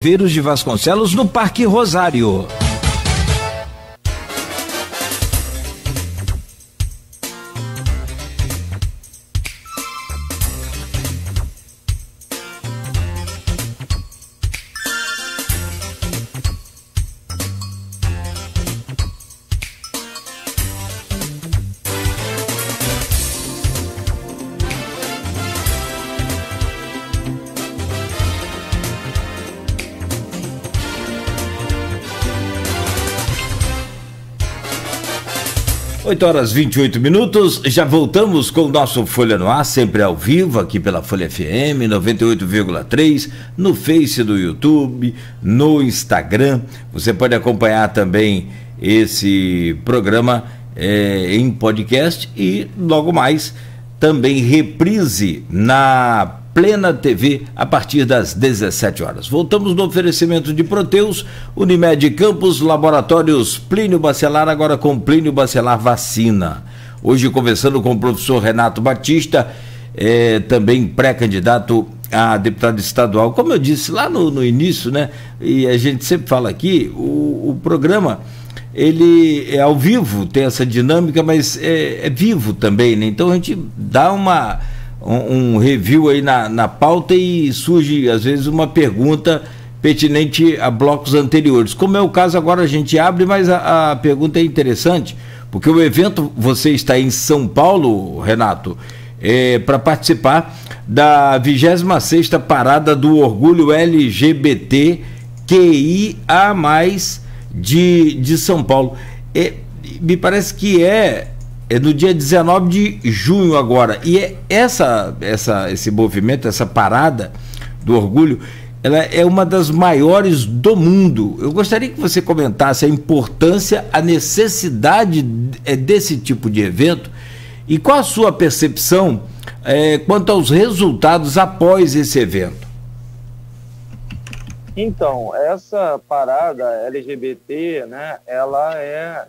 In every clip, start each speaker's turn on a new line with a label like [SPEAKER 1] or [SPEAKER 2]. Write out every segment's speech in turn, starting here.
[SPEAKER 1] Veiros de Vasconcelos, no Parque Rosário. Oito horas 28 minutos, já voltamos com o nosso Folha no Ar, sempre ao vivo, aqui pela Folha FM 98,3, no Face do YouTube, no Instagram. Você pode acompanhar também esse programa em podcast e logo mais também reprise na Plena TV a partir das 17 horas. Voltamos no oferecimento de Proteus, Unimed Campos, Laboratórios Plínio Bacelar, agora com Plínio Bacelar Vacina. Hoje conversando com o professor Renato Batista, também pré-candidato a deputado estadual. Como eu disse lá no início, né? E a gente sempre fala aqui, o programa, ele é ao vivo, tem essa dinâmica, mas é vivo também, né? Então a gente dá um review aí na pauta e surge às vezes uma pergunta pertinente a blocos anteriores, como é o caso agora. A gente abre, mas a pergunta é interessante, porque o evento, você está em São Paulo, Renato, para participar da 26ª Parada do Orgulho LGBT QIA+, de São Paulo. Me parece que é no dia 19 de junho agora, e esse movimento, essa parada do orgulho, ela é uma das maiores do mundo. Eu gostaria que você comentasse a importância, a necessidade desse tipo de evento e qual a sua percepção quanto aos resultados após esse evento.
[SPEAKER 2] Então, essa parada LGBT, né, ela é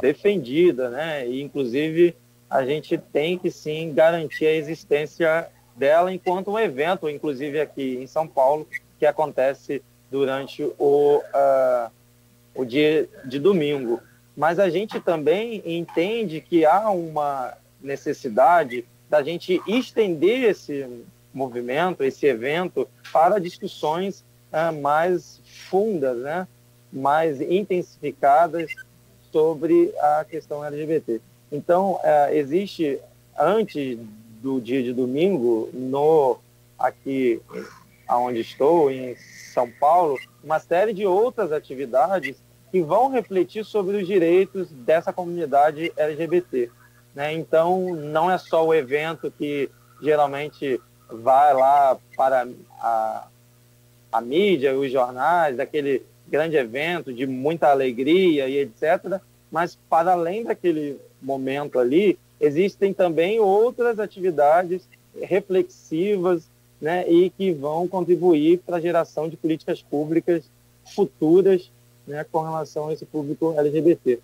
[SPEAKER 2] defendida, né? E inclusive a gente tem que sim garantir a existência dela enquanto um evento, inclusive aqui em São Paulo, que acontece durante o dia de domingo. Mas a gente também entende que há uma necessidade da gente estender esse movimento, esse evento, para discussões mais fundas, né? Mais intensificadas sobre a questão LGBT. Então, existe, antes do dia de domingo, aqui onde estou, em São Paulo, uma série de outras atividades que vão refletir sobre os direitos dessa comunidade LGBT, né? Então, não é só o evento que geralmente vai lá para a mídia, os jornais, daquele grande evento de muita alegria e etc., mas para além daquele momento ali, existem também outras atividades reflexivas, né, e que vão contribuir para a geração de políticas públicas futuras, né, com relação a esse público LGBT.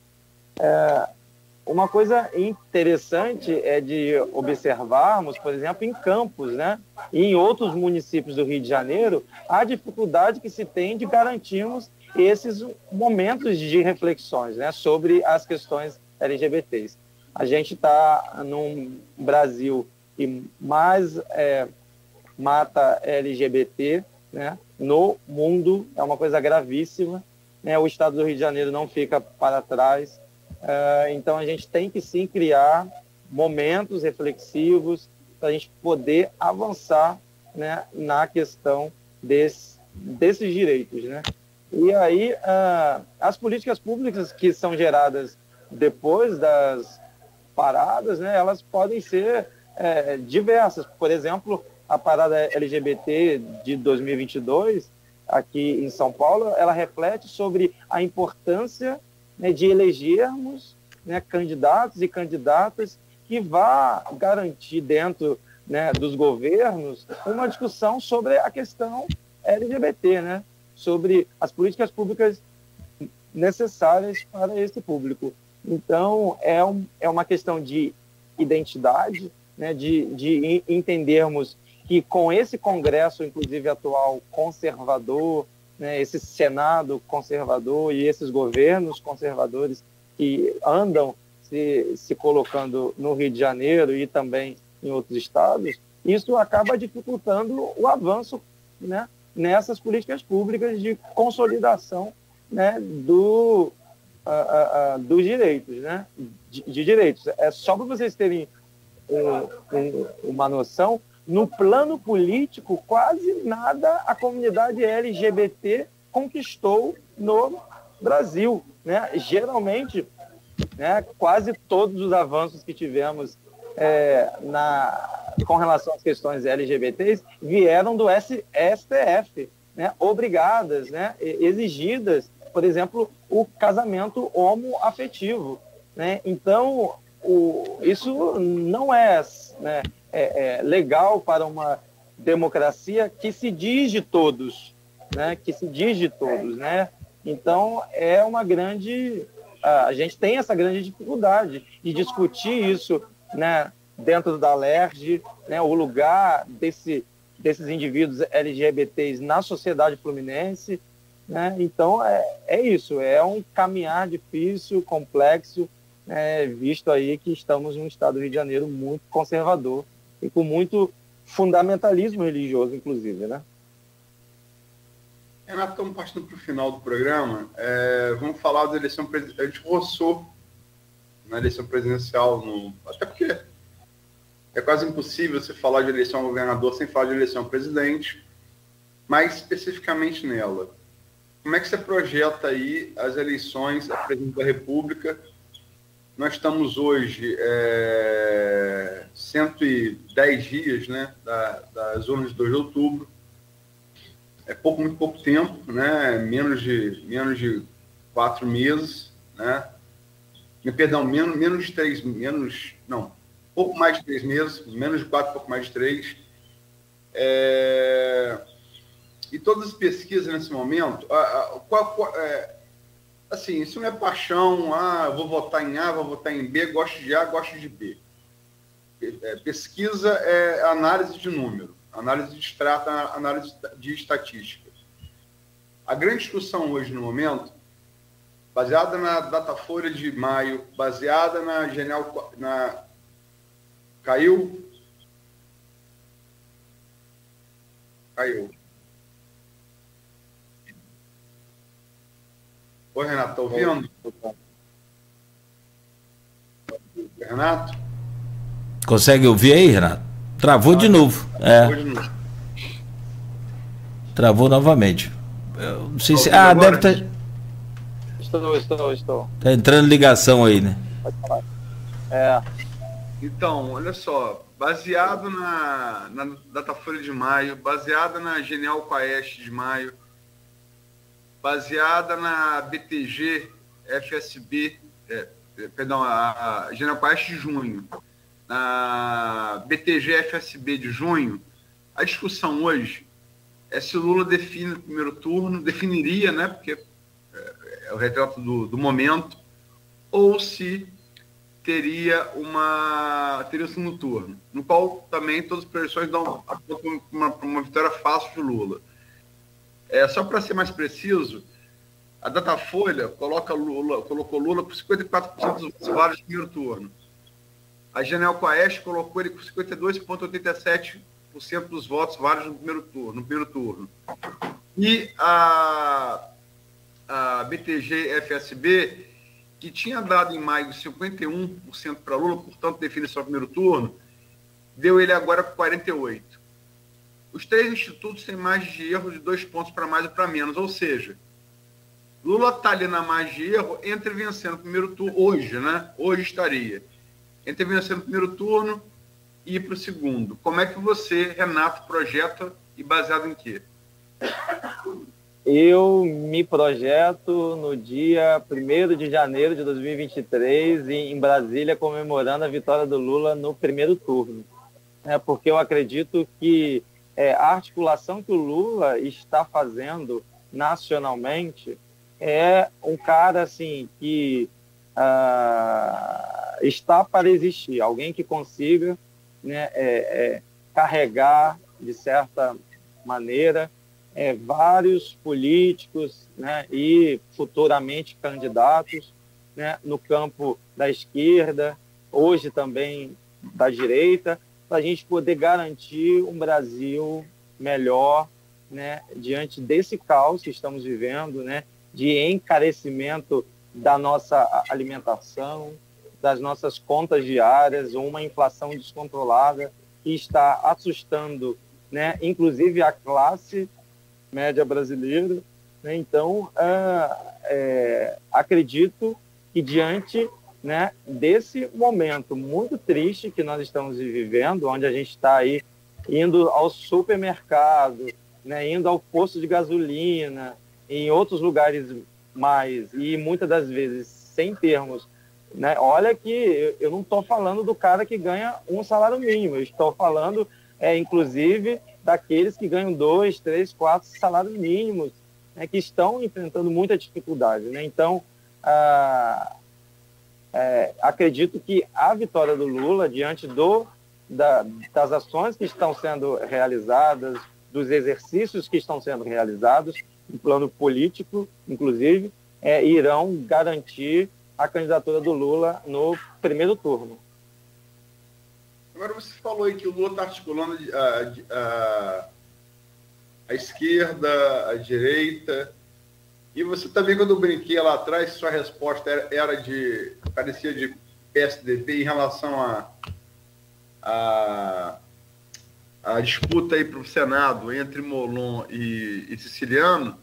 [SPEAKER 2] Uma coisa interessante é de observarmos, por exemplo, em Campos, né, e em outros municípios do Rio de Janeiro, a dificuldade que se tem de garantirmos esses momentos de reflexões, né, sobre as questões LGBTs. A gente está num Brasil que mais mata LGBT, né, no mundo, é uma coisa gravíssima, né, o estado do Rio de Janeiro não fica para trás. Então a gente tem que sim criar momentos reflexivos para a gente poder avançar, né, na questão desses direitos, né? E aí as políticas públicas que são geradas depois das paradas, né, elas podem ser diversas. Por exemplo, a parada LGBT de 2022 aqui em São Paulo, ela reflete sobre a importância, né, de elegermos, né, candidatos e candidatas que vá garantir dentro, né, dos governos uma discussão sobre a questão LGBT, né, sobre as políticas públicas necessárias para esse público. Então, é uma questão de identidade, né, de entendermos que com esse Congresso, inclusive atual, conservador, né, esse Senado conservador e esses governos conservadores que andam se colocando no Rio de Janeiro e também em outros estados, isso acaba dificultando o avanço, né, nessas políticas públicas de consolidação, né, dos direitos, né, de direitos. É só para vocês terem uma noção, no plano político, quase nada a comunidade LGBT conquistou no Brasil, né? Geralmente, né, quase todos os avanços que tivemos com relação às questões LGBTs vieram do STF, né, obrigadas, né, exigidas, por exemplo, o casamento homoafetivo, né? Então, isso não é, né, legal para uma democracia que se diz de todos, né? Que se diz de todos, né? Então, a gente tem essa grande dificuldade de discutir isso, né, dentro da LERJ, né, o lugar desses indivíduos LGBTs na sociedade fluminense, né? Então, é isso, é um caminhar difícil, complexo, visto aí que estamos num estado do Rio de Janeiro muito conservador e com muito fundamentalismo religioso, inclusive, né?
[SPEAKER 3] Renato, estamos partindo para o final do programa. Vamos falar da eleição presidencial. A gente roçou na eleição presidencial, até porque é quase impossível você falar de eleição ao governador sem falar de eleição ao presidente, mais especificamente nela. Como é que você projeta aí as eleições a presidente da República? Nós estamos hoje 110 dias, né, das urnas de 2 de outubro. É muito pouco tempo, né? Menos de 4 meses, né? Perdão, menos de 3, pouco mais de 3 meses, menos de 4, pouco mais de 3. E todas as pesquisas nesse momento, assim, isso não é paixão, vou votar em A, vou votar em B, gosto de A, gosto de B. Pesquisa é análise de número, análise de extrato, análise de estatística. A grande discussão hoje, no momento, baseada na Datafolha de maio, baseada na Genial... Caiu. Oi, Renato, tá ouvindo? Renato?
[SPEAKER 1] Consegue ouvir aí, Renato? Travou de novo. Travou novamente. Eu não sei se... deve estar...
[SPEAKER 2] Estou.
[SPEAKER 1] Tá entrando ligação aí, né?
[SPEAKER 2] Pode falar.
[SPEAKER 3] Então, olha só, baseado na Datafolha de maio, baseada na Genial Quaest de maio, baseada na BTG FSB, a Genial Quaest de junho, na BTG FSB de junho, a discussão hoje é se o Lula define o primeiro turno, definiria, né, porque é o retrato do momento, ou se teria o segundo turno, no qual também todas as projeções dão uma vitória fácil de Lula. Só para ser mais preciso, a Datafolha colocou Lula com 54% dos votos válidos no primeiro turno. A Genial Quaest colocou ele com 52,87% dos votos válidos no primeiro turno. E a BTG FSB, que tinha dado em maio 51% para Lula, portanto define só o primeiro turno, deu ele agora com 48%. Os 3 institutos têm margem de erro de 2 pontos para mais ou para menos, ou seja, Lula está ali na margem de erro entre vencendo o primeiro turno, hoje, né? Hoje estaria. Entre vencendo o primeiro turno e ir para o segundo. Como é que você, Renato, projeta e baseado em quê?
[SPEAKER 2] Eu me projeto no dia 1º de janeiro de 2023 em Brasília, comemorando a vitória do Lula no primeiro turno. Porque eu acredito que a articulação que o Lula está fazendo nacionalmente é um cara assim, que está para existir, alguém que consiga, né, carregar, de certa maneira, vários políticos, né, e futuramente candidatos, né, no campo da esquerda, hoje também da direita, para a gente poder garantir um Brasil melhor, né, diante desse caos que estamos vivendo, né, de encarecimento da nossa alimentação, das nossas contas diárias, uma inflação descontrolada que está assustando, né, inclusive a classe média brasileira, né? Então, acredito que diante, né, desse momento muito triste que nós estamos vivendo, onde a gente está aí indo ao supermercado, né, indo ao posto de gasolina, em outros lugares mais, e muitas das vezes sem termos, né? Olha que eu não estou falando do cara que ganha um salário mínimo, eu estou falando, inclusive, daqueles que ganham 2, 3, 4 salários mínimos, né, que estão enfrentando muita dificuldade, né? Então, acredito que a vitória do Lula, diante das ações que estão sendo realizadas, dos exercícios que estão sendo realizados, no plano político, inclusive, irão garantir a candidatura do Lula no primeiro turno.
[SPEAKER 3] Agora você falou aí que o Lula está articulando a esquerda, a direita, e você também, quando eu brinquei lá atrás, sua resposta parecia de PSDB em relação a disputa aí para o Senado entre Molon e Siciliano.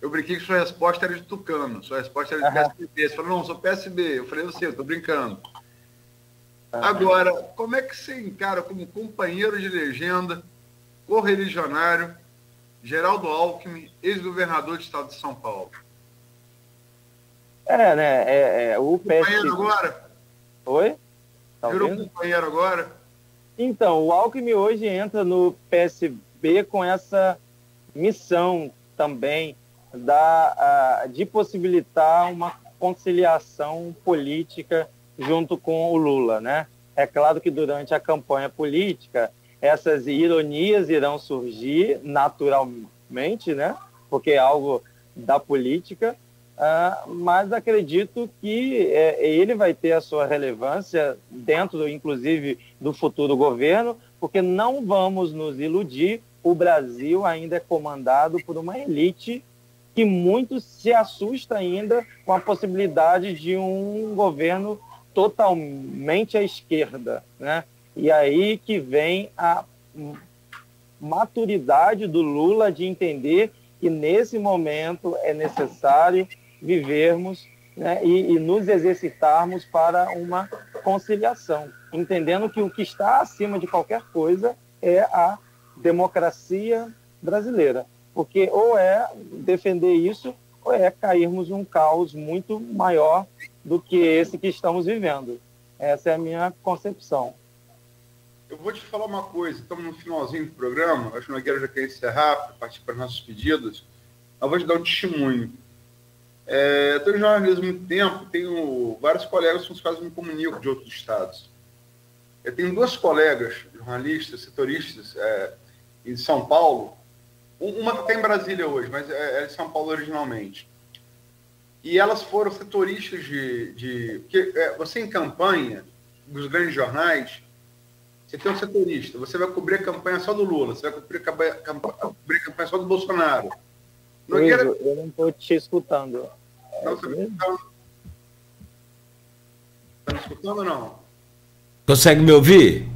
[SPEAKER 3] Eu brinquei que sua resposta era de Tucano, sua resposta era de PSDB. Você falou, não, sou PSB. Eu falei, eu estou brincando. Agora, como é que você encara como companheiro de legenda, correligionário, Geraldo Alckmin, ex-governador do estado de São Paulo?
[SPEAKER 2] O
[SPEAKER 3] companheiro agora?
[SPEAKER 2] Oi? Tá
[SPEAKER 3] Virou
[SPEAKER 2] ouvindo?
[SPEAKER 3] Companheiro agora?
[SPEAKER 2] Então, o Alckmin hoje entra no PSB com essa missão também de possibilitar uma conciliação política junto com o Lula, né? É claro que durante a campanha política essas ironias irão surgir naturalmente, né? Porque é algo da política, mas acredito que ele vai ter a sua relevância dentro, inclusive, do futuro governo, porque não vamos nos iludir, o Brasil ainda é comandado por uma elite que muito se assusta ainda com a possibilidade de um governo totalmente à esquerda, né? E aí que vem a maturidade do Lula de entender que nesse momento é necessário vivermos, né, e nos exercitarmos para uma conciliação, entendendo que o que está acima de qualquer coisa é a democracia brasileira, porque ou é defender isso ou é cairmos num caos muito maior do que esse que estamos vivendo. Essa é a minha concepção.
[SPEAKER 3] Eu vou te falar uma coisa, estamos no finalzinho do programa, acho que o Nogueira já quer encerrar para participar dos nossos pedidos. Eu vou te dar um testemunho. Estou em jornalismo há muito tempo, tenho vários colegas com os quais eu me comunico de outros estados. Eu tenho 2 colegas, jornalistas, setoristas, em São Paulo, uma que está em Brasília hoje, mas é de São Paulo originalmente. E elas foram setoristas porque você em campanha, dos grandes jornais, você tem um setorista, você vai cobrir a campanha só do Lula, você vai cobrir a campanha só do Bolsonaro.
[SPEAKER 2] Nogueira... Eu não estou te escutando.
[SPEAKER 3] Não, você está me escutando? Está me escutando ou não?
[SPEAKER 1] Consegue me ouvir?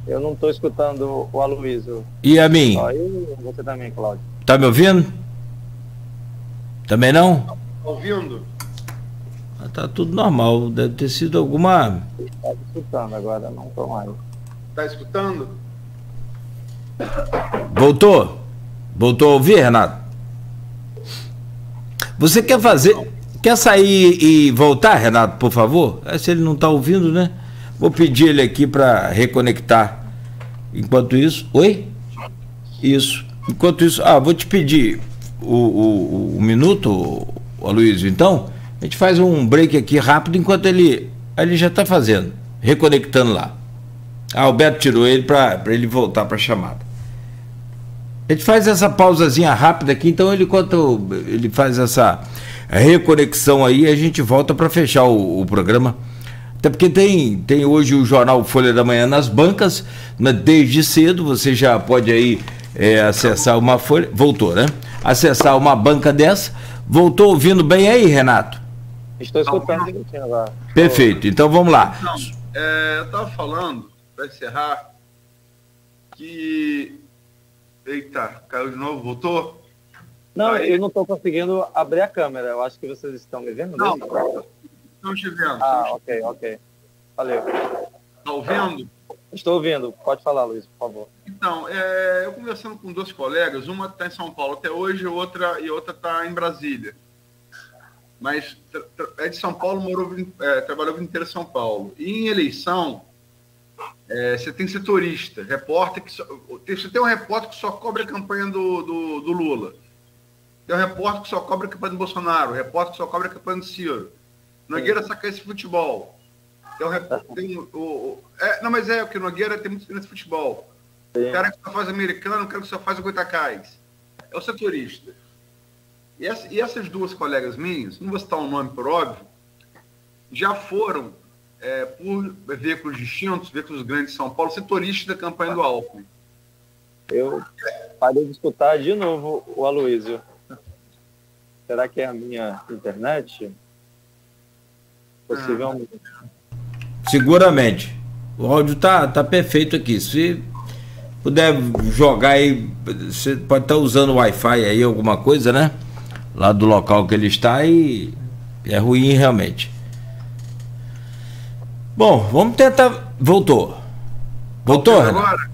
[SPEAKER 2] Eu não estou escutando o Aloysio.
[SPEAKER 1] E a mim?
[SPEAKER 2] Você também, Cláudio.
[SPEAKER 1] Tá me ouvindo? Também não?
[SPEAKER 3] Tá ouvindo?
[SPEAKER 1] Tá tudo normal, deve ter sido alguma...
[SPEAKER 2] Está escutando agora, não estou mais.
[SPEAKER 3] Está escutando?
[SPEAKER 1] Voltou? Voltou a ouvir, Renato? Você quer sair e voltar, Renato, por favor? Se ele não está ouvindo, né? Vou pedir ele aqui para reconectar. Enquanto isso... Oi? Isso. Enquanto isso... vou te pedir o minuto, Aloysio, então. A gente faz um break aqui rápido enquanto ele já está fazendo, reconectando lá. O Alberto tirou ele para ele voltar para a chamada. A gente faz essa pausazinha rápida aqui, então enquanto ele faz essa reconexão aí, a gente volta para fechar o programa. Até porque tem hoje o jornal Folha da Manhã nas bancas, né, desde cedo, você já pode aí acessar uma folha. Voltou, né? Acessar uma banca dessa. Voltou ouvindo bem aí, Renato?
[SPEAKER 2] Estou escutando direitinho agora.
[SPEAKER 1] Perfeito, então vamos lá.
[SPEAKER 3] Não, eu estava falando, para encerrar, que... Eita, caiu de novo, voltou?
[SPEAKER 2] Não,
[SPEAKER 3] Aí.
[SPEAKER 2] eu não estou conseguindo abrir a câmera. Eu acho que vocês estão me vendo.
[SPEAKER 3] Não, estamos te vendo.
[SPEAKER 2] Ok. Valeu.
[SPEAKER 3] Está ouvindo?
[SPEAKER 2] Estou ouvindo. Pode falar, Luiz, por favor.
[SPEAKER 3] Então, eu conversando com 2 colegas, uma está em São Paulo até hoje, outra está em Brasília. Mas é de São Paulo, trabalhou a vida inteira em São Paulo. E em eleição, você tem setorista, repórter você tem um repórter que só cobre a campanha do Lula. Tem um repórter que só cobre a campanha do Bolsonaro, repórter que só cobre a campanha do Ciro. Nogueira saca esse futebol. Não, mas o que Nogueira tem muito experiência de futebol. O cara que só faz americano, o cara que só faz Goitacás. É o setorista. E essas 2 colegas minhas, não vou citar um nome por óbvio, já foram, por veículos distintos, veículos grandes de São Paulo, setoristas da campanha do Alckmin.
[SPEAKER 2] Eu parei de escutar de novo o Aloysio. Será que é a minha internet? Possivelmente.
[SPEAKER 1] Seguramente. O áudio tá perfeito aqui. Se puder jogar aí, você pode estar usando o Wi-Fi aí, alguma coisa, né? Lá do local que ele está, e é ruim realmente. Bom, vamos tentar. Voltou, Renato?
[SPEAKER 3] Agora?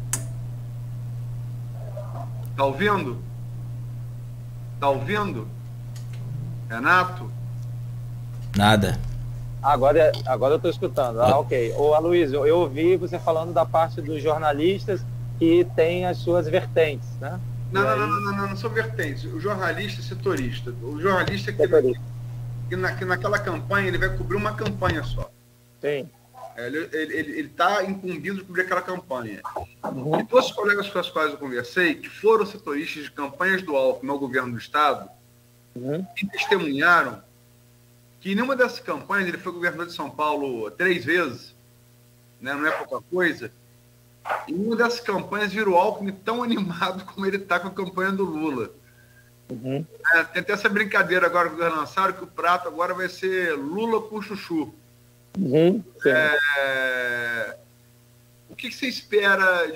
[SPEAKER 3] Tá ouvindo? Tá ouvindo? Renato?
[SPEAKER 1] Nada.
[SPEAKER 2] Agora eu estou escutando. Ok. Ô, Aloysio, eu ouvi você falando da parte dos jornalistas que tem as suas vertentes, né?
[SPEAKER 3] Não são vertentes. O jornalista é setorista. O jornalista que naquela campanha ele vai cobrir uma campanha só.
[SPEAKER 2] Sim.
[SPEAKER 3] Ele está incumbido de cobrir aquela campanha. E 2 colegas com os quais eu conversei, que foram setoristas de campanhas do Alckmin ao governo do Estado, e testemunharam que em uma dessas campanhas, ele foi governador de São Paulo 3 vezes, né, não é pouca coisa, e em uma dessas campanhas virou o Alckmin tão animado como ele está com a campanha do Lula. Tem até essa brincadeira agora que eles lançaram, que o prato agora vai ser Lula com chuchu. O que você espera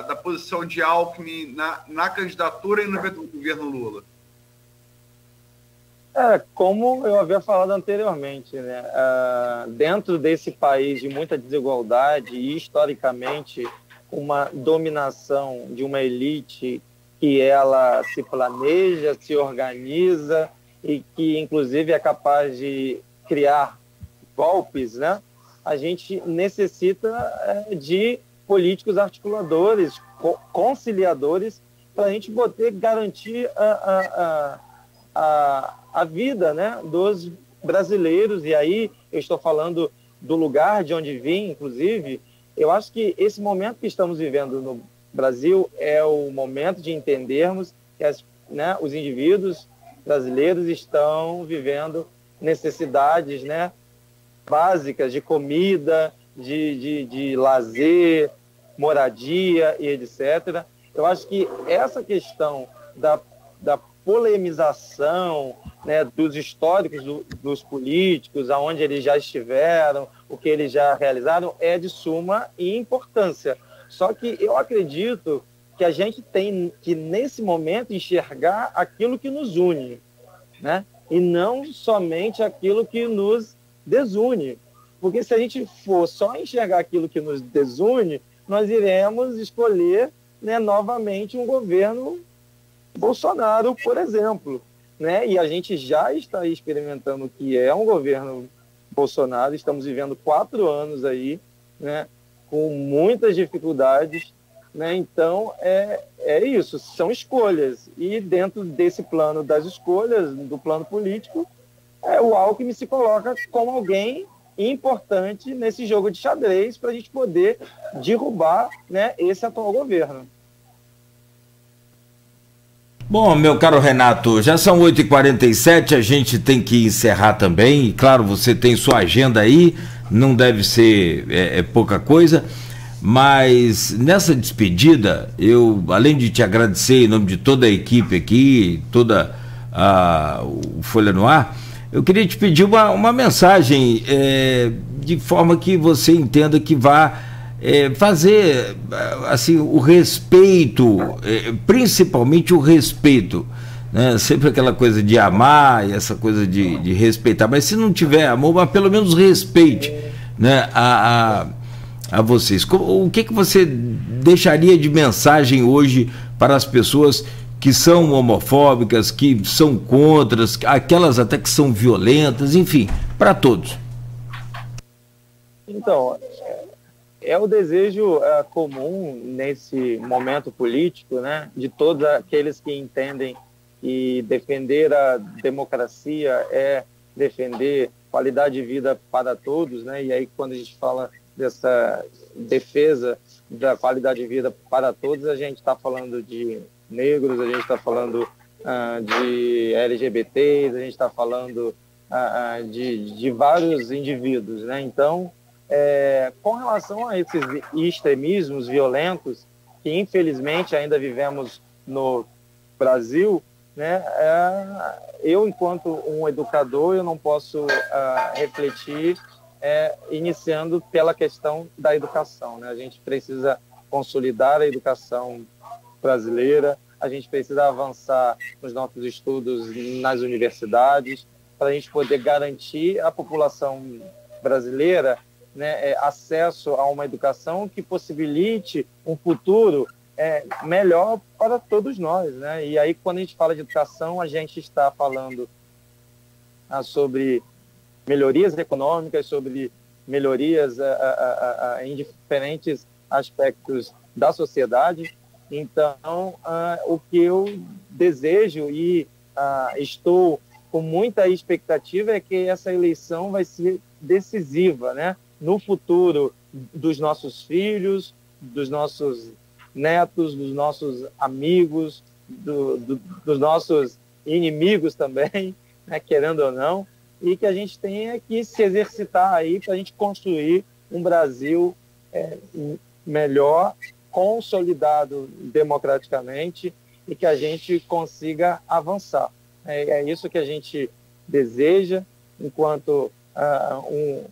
[SPEAKER 3] da posição de Alckmin na candidatura e no governo Lula?
[SPEAKER 2] Como eu havia falado anteriormente, né? Dentro desse país de muita desigualdade e, historicamente, uma dominação de uma elite que ela se planeja, se organiza e que, inclusive, é capaz de criar golpes, né? A gente necessita de políticos articuladores, conciliadores, para a gente poder garantir a vida, né, dos brasileiros. E aí eu estou falando do lugar de onde vim, inclusive. Eu acho que esse momento que estamos vivendo no Brasil é o momento de entendermos que os indivíduos brasileiros estão vivendo necessidades, né, básicas de comida, de lazer, moradia e etc. Eu acho que essa questão da polemização, né, dos históricos dos políticos, aonde eles já estiveram, o que eles já realizaram, é de suma importância. Só que eu acredito que a gente tem que, nesse momento, enxergar aquilo que nos une, né? E não somente aquilo que nos desune. Porque se a gente for só enxergar aquilo que nos desune, nós iremos escolher, né, novamente um governo Bolsonaro, por exemplo, né? E a gente já está experimentando o que é um governo Bolsonaro. Estamos vivendo 4 anos aí, né, com muitas dificuldades, né? Então, é isso, são escolhas. E dentro desse plano das escolhas, do plano político, o Alckmin se coloca como alguém importante nesse jogo de xadrez para a gente poder derrubar, né, esse atual governo.
[SPEAKER 1] Bom, meu caro Renato, já são 8h47, a gente tem que encerrar também. E claro, você tem sua agenda aí, não deve ser pouca coisa. Mas nessa despedida, eu, além de te agradecer em nome de toda a equipe aqui, toda o Folha no Ar, eu queria te pedir uma mensagem de forma que você entenda que vá fazer assim, o respeito, principalmente o respeito, né? Sempre aquela coisa de amar e essa coisa de respeitar, mas se não tiver amor, mas pelo menos respeite, né, a vocês. O que você deixaria de mensagem hoje para as pessoas que são homofóbicas, que são contra, aquelas até que são violentas, enfim, para todos?
[SPEAKER 2] Então, é o desejo comum nesse momento político, né, de todos aqueles que entendem que defender a democracia é defender qualidade de vida para todos, né? E aí quando a gente fala dessa defesa da qualidade de vida para todos, a gente está falando de negros, a gente está falando de LGBTs, a gente está falando de vários indivíduos, né? Então, com relação a esses extremismos violentos que infelizmente ainda vivemos no Brasil, né? Eu, enquanto um educador, eu não posso refletir iniciando pela questão da educação, né? A gente precisa consolidar a educação brasileira, a gente precisa avançar nos nossos estudos nas universidades, para a gente poder garantir à população brasileira, né, acesso a uma educação que possibilite um futuro melhor para todos nós, né? E aí, quando a gente fala de educação, a gente está falando sobre melhorias econômicas, sobre melhorias em diferentes aspectos da sociedade. Então, o que eu desejo e estou com muita expectativa é que essa eleição vai ser decisiva, né, no futuro dos nossos filhos, dos nossos netos, dos nossos amigos, dos nossos inimigos também, né, querendo ou não, e que a gente tenha que se exercitar aí para a gente construir um Brasil melhor, consolidado democraticamente, e que a gente consiga avançar. É isso que a gente deseja enquanto um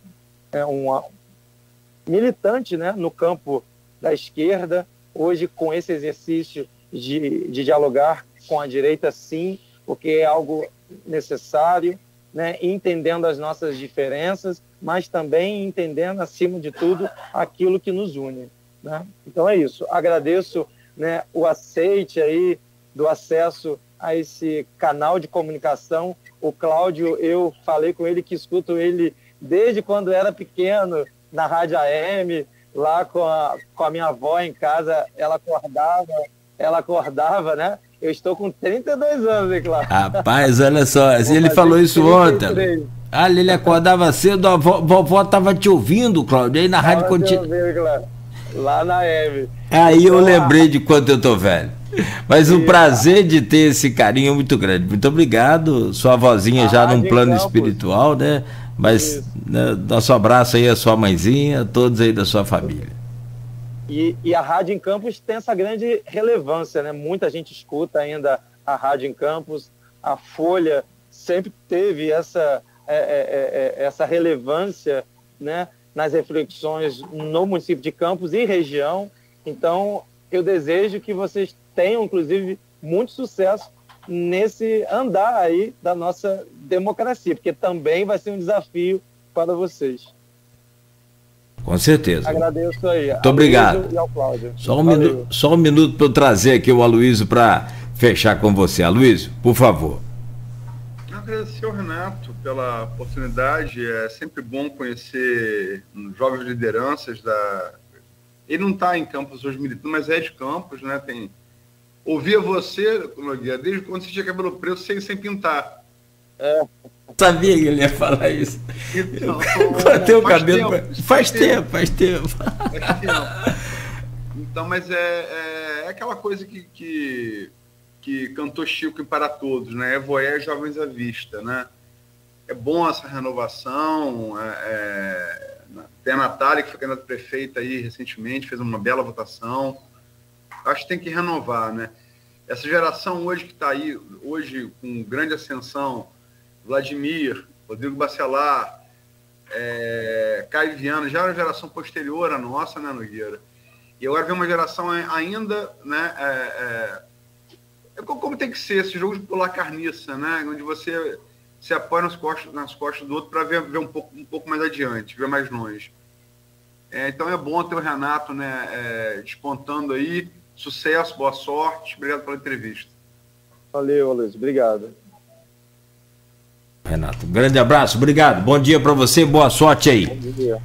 [SPEAKER 2] militante, né, no campo da esquerda, hoje com esse exercício de dialogar com a direita, sim, porque é algo necessário, né, entendendo as nossas diferenças, mas também entendendo, acima de tudo, aquilo que nos une, né? Então é isso. Agradeço, né, o aceite aí do acesso a esse canal de comunicação. O Cláudio, eu falei com ele que escuto ele desde quando era pequeno, na Rádio AM, lá com a minha avó em casa, ela acordava, né? Eu estou com 32 anos, hein, Cláudio?
[SPEAKER 1] Rapaz, olha só, ele falou isso 33. Ontem. Ele acordava cedo, a vovó estava te ouvindo, Cláudio, aí na rádio continua.
[SPEAKER 2] Lá na AM.
[SPEAKER 1] Aí eu lembrei de quanto eu tô velho. Mas o prazer de ter esse carinho é muito grande. Muito obrigado, sua vozinha já num plano espiritual, né? Mas né, nosso abraço aí à sua mãezinha, a todos aí da sua família.
[SPEAKER 2] E a Rádio em Campos tem essa grande relevância, né? Muita gente escuta ainda a Rádio em Campos, a Folha sempre teve essa relevância, né, nas reflexões no município de Campos e região. Então, eu desejo que vocês tenham, inclusive, muito sucesso nesse andar aí da nossa democracia, porque também vai ser um desafio para vocês.
[SPEAKER 1] Com certeza.
[SPEAKER 2] Agradeço aí.
[SPEAKER 1] Muito obrigado.
[SPEAKER 2] E ao Cláudio.
[SPEAKER 1] Só um minuto para eu trazer aqui o Aloysio para fechar com você. Aloysio, por favor.
[SPEAKER 3] Agradecer ao Renato pela oportunidade. É sempre bom conhecer jovens lideranças da... Ele não está em Campos hoje militando, mas é de Campos, né? Ouvia você, Nogueira, desde quando você tinha cabelo preto sem pintar.
[SPEAKER 1] Sabia que ele ia falar isso.
[SPEAKER 3] Então,
[SPEAKER 1] cortei o cabelo. Faz tempo.
[SPEAKER 3] Então, mas é aquela coisa que que cantou Chico em Para Todos, né? Evoé Jovens à Vista, né? É bom essa renovação. Tem a Natália, que foi candidata a prefeita aí recentemente, fez uma bela votação. Acho que tem que renovar, né? Essa geração hoje que está aí, hoje com grande ascensão, Vladimir, Rodrigo Bacelar, Caio Viana, já era uma geração posterior à nossa, né, Nogueira? E agora vem uma geração ainda, né, como tem que ser, esse jogo de pular carniça, né, onde você se apoia nas costas do outro para ver um pouco mais adiante, ver mais longe. Então é bom ter o Renato, né, despontando aí. Sucesso, boa sorte, obrigado pela entrevista.
[SPEAKER 2] Valeu, Luiz, obrigado.
[SPEAKER 1] Renato, um grande abraço, obrigado, bom dia para você, boa sorte aí.
[SPEAKER 2] Bom dia.